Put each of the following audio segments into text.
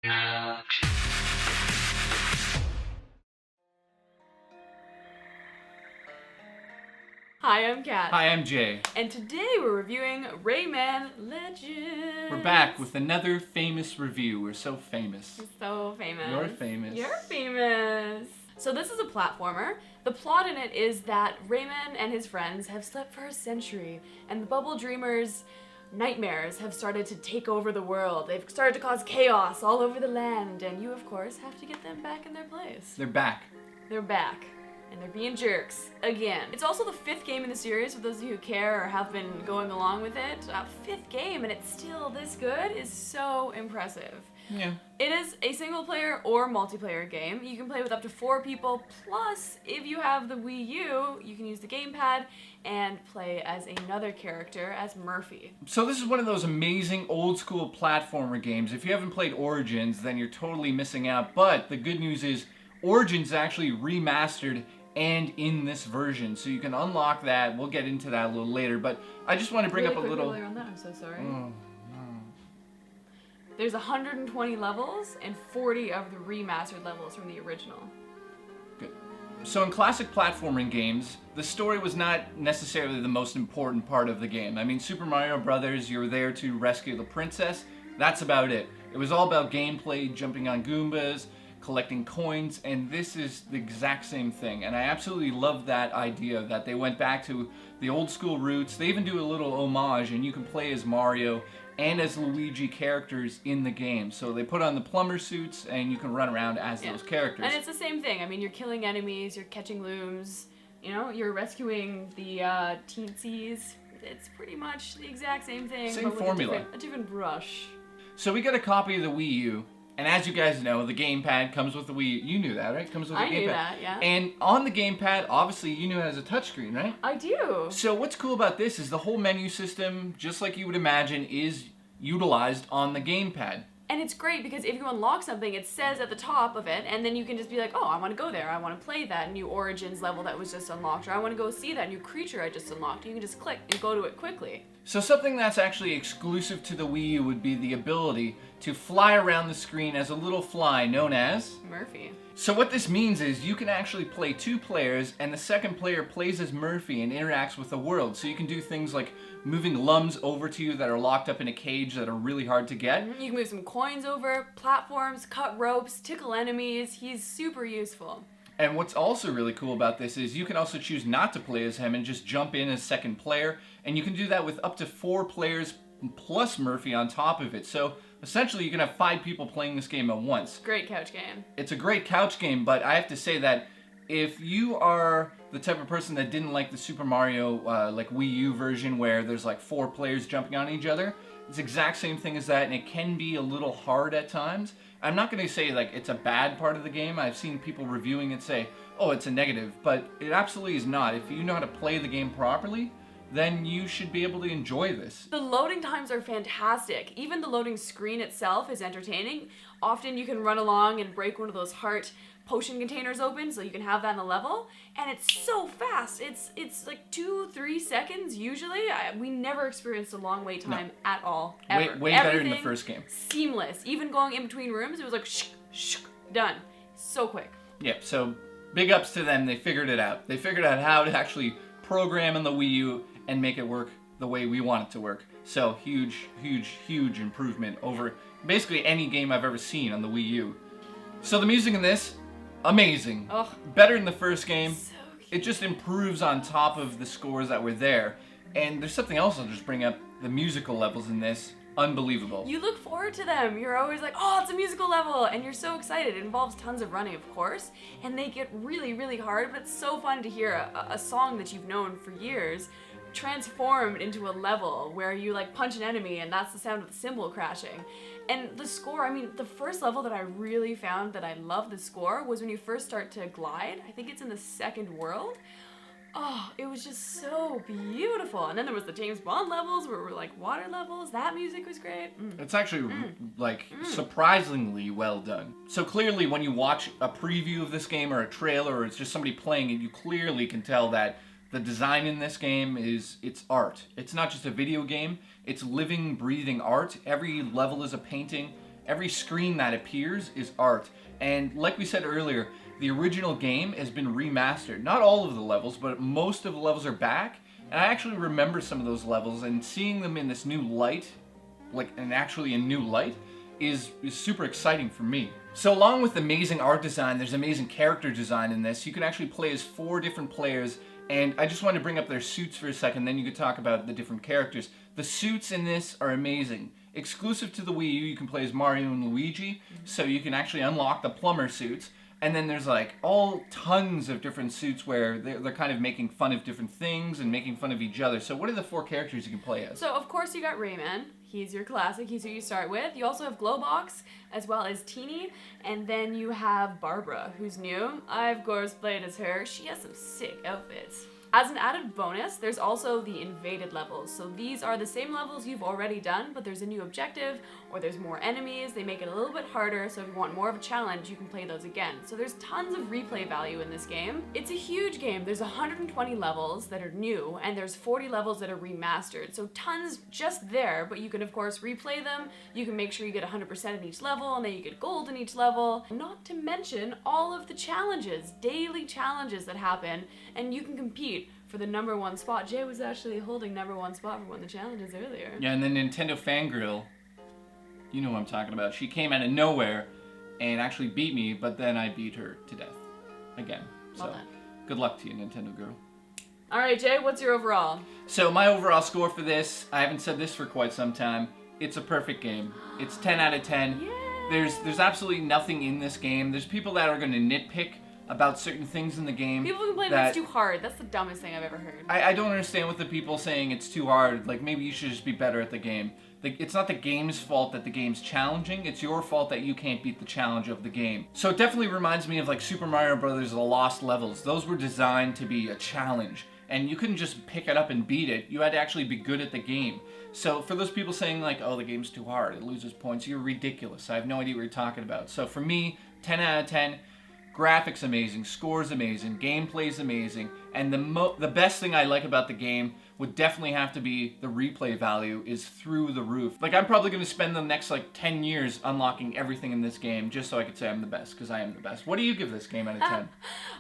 Hi, I'm Kat. Hi, I'm Jay. And today we're reviewing Rayman Legends. We're back with another famous review. We're so famous. We're so famous. You're famous. You're famous. So this is a platformer. The plot in it is that Rayman and his friends have slept for a century, and the Bubble Dreamers' nightmares have started to take over the world. They've started to cause chaos all over the land, and you, of course, have to get them back in their place. They're back. They're back. And they're being jerks again. It's also the 5th game in the series, for those of you who care or have been going along with it. 5th game, and it's still this good is so impressive. Yeah. It is a single player or multiplayer game. You can play with up to 4 people, plus if you have the Wii U, you can use the gamepad and play as another character, as Murphy. So this is one of those amazing old school platformer games. If you haven't played Origins, then you're totally missing out. But the good news is Origins actually remastered and in this version, so you can unlock that. We'll get into that a little later, but I just want to bring up a little... On that, I'm so sorry. Oh, no. There's 120 levels and 40 of the remastered levels from the original. Good. So in classic platforming games, the story was not necessarily the most important part of the game. I mean, Super Mario Brothers, you were there to rescue the princess. That's about it. It was all about gameplay, jumping on Goombas, collecting coins, and this is the exact same thing. And I absolutely love that idea that they went back to the old school roots. They even do a little homage, and you can play as Mario and as Luigi characters in the game. So they put on the plumber suits, and you can run around as those characters. And it's the same thing. I mean, you're killing enemies, you're catching looms, you know, you're rescuing the Teensies. It's pretty much the exact same thing. Same but with formula. A different brush. So we got a copy of the Wii U. And as you guys know, the gamepad comes with the Wii U. You knew that, right? Comes with the gamepad. I knew that, yeah. And on the gamepad, obviously, you knew it has a touchscreen, right? I do. So what's cool about this is the whole menu system, just like you would imagine, is utilized on the gamepad. And it's great because if you unlock something, it says at the top of it, and then you can just be like, oh, I want to go there. I want to play that new Origins level that was just unlocked, or I want to go see that new creature I just unlocked. You can just click and go to it quickly. So something that's actually exclusive to the Wii U would be the ability to fly around the screen as a little fly known as Murphy. So what this means is you can actually play 2 players, and the second player plays as Murphy and interacts with the world. So you can do things like moving lums over to you that are locked up in a cage that are really hard to get. You can move some coins over, platforms, cut ropes, tickle enemies. He's super useful. And what's also really cool about this is you can also choose not to play as him and just jump in as second player. And you can do that with up to 4 players plus Murphy on top of it. So essentially you can have 5 people playing this game at once. Great couch game. It's a great couch game, but I have to say that if you are the type of person that didn't like the Super Mario like Wii U version where there's like 4 players jumping on each other, it's the exact same thing as that, and it can be a little hard at times. I'm not going to say like it's a bad part of the game. I've seen people reviewing it say, oh, it's a negative, but it absolutely is not. If you know how to play the game properly, then you should be able to enjoy this. The loading times are fantastic. Even the loading screen itself is entertaining. Often you can run along and break one of those heart potion containers open, so you can have that in the level, and it's so fast. It's like 2-3 seconds usually. We never experienced a long wait time at all, ever. Way better than the first game. Seamless. Even going in between rooms, it was like done. So quick. Yep, so big ups to them. They figured it out. They figured out how to actually program in the Wii U and make it work the way we want it to work. So huge improvement over basically any game I've ever seen on the Wii U. So the music in this, amazing. Ugh. Better than the first game. So cute. It just improves on top of the scores that were there. And there's something else I'll just bring up. The musical levels in this, unbelievable. You look forward to them. You're always like, oh, it's a musical level, and you're so excited. It involves tons of running, of course, and they get really hard, but it's so fun to hear a song that you've known for years transformed into a level where you like punch an enemy and that's the sound of the cymbal crashing. And the score, I mean, the first level that I really found that I love the score was when you first start to glide. I think it's in the second world. Oh, it was just so beautiful. And then there was the James Bond levels where were like water levels. That music was great. It's actually like surprisingly well done. So clearly when you watch a preview of this game or a trailer or it's just somebody playing it, you clearly can tell that the design in this game it's art. It's not just a video game. It's living, breathing art. Every level is a painting. Every screen that appears is art. And like we said earlier, the original game has been remastered. Not all of the levels, but most of the levels are back. And I actually remember some of those levels, and seeing them in this new light, actually in new light, is super exciting for me. So along with amazing art design, there's amazing character design in this. You can actually play as 4 different players, and I just want to bring up their suits for a second, then you could talk about the different characters. The suits in this are amazing. Exclusive to the Wii U, you can play as Mario and Luigi, so you can actually unlock the plumber suits. And then there's like all tons of different suits where they're kind of making fun of different things and making fun of each other. So what are the 4 characters you can play as? So of course you got Rayman. He's your classic. He's who you start with. You also have Globox, as well as Teeny, and then you have Barbara, who's new. I of course played as her. She has some sick outfits. As an added bonus, there's also the invaded levels. So these are the same levels you've already done, but there's a new objective, or there's more enemies. They make it a little bit harder, so if you want more of a challenge, you can play those again. So there's tons of replay value in this game. It's a huge game. There's 120 levels that are new, and there's 40 levels that are remastered. So tons just there, but you can of course replay them. You can make sure you get 100% in each level, and then you get gold in each level. Not to mention all of the challenges, daily challenges that happen, and you can compete for the #1 spot. Jay was actually holding #1 spot for one of the challenges earlier. Yeah, and then Nintendo Fangirl, you know what I'm talking about. She came out of nowhere and actually beat me, but then I beat her to death again. Well So done. good luck to you, Nintendo girl. All right, Jay, what's your overall? So my overall score for this, I haven't said this for quite some time, it's a perfect game. It's 10 out of 10. Yay! There's absolutely nothing in this game. There's people that are going to nitpick about certain things in the game. People complain that it's too hard. That's the dumbest thing I've ever heard. I don't understand what the people saying it's too hard. Like, maybe you should just be better at the game. It's not the game's fault that the game's challenging. It's your fault that you can't beat the challenge of the game. So it definitely reminds me of like Super Mario Brothers: The Lost Levels. Those were designed to be a challenge. And you couldn't just pick it up and beat it. You had to actually be good at the game. So for those people saying like, oh, the game's too hard, it loses points, you're ridiculous. I have no idea what you're talking about. So for me, 10 out of 10. Graphics amazing, scores amazing, gameplay's amazing, and the best thing I like about the game would definitely have to be the replay value is through the roof. Like, I'm probably going to spend the next like 10 years unlocking everything in this game just so I could say I'm the best, because I am the best. What do you give this game out of 10?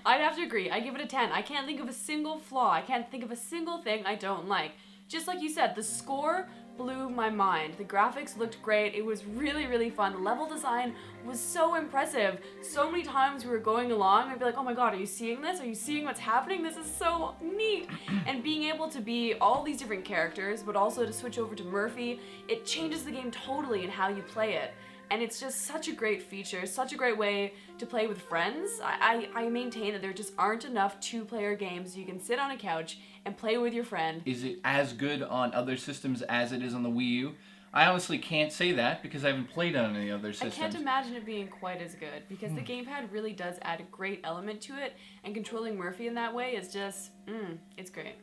I'd have to agree. I give it a 10. I can't think of a single flaw. I can't think of a single thing I don't like. Just like you said, the score blew my mind. The graphics looked great. It was really, really fun. The level design was so impressive. So many times we were going along, I'd be like, oh my god, are you seeing this? Are you seeing what's happening? This is so neat. And being able to be all these different characters, but also to switch over to Murphy, it changes the game totally in how you play it. And it's just such a great feature, such a great way to play with friends. I maintain that there just aren't enough 2-player games you can sit on a couch and play with your friend. Is it as good on other systems as it is on the Wii U? I honestly can't say that because I haven't played on any other systems. I can't imagine it being quite as good because the gamepad really does add a great element to it, and controlling Murphy in that way is just, it's great.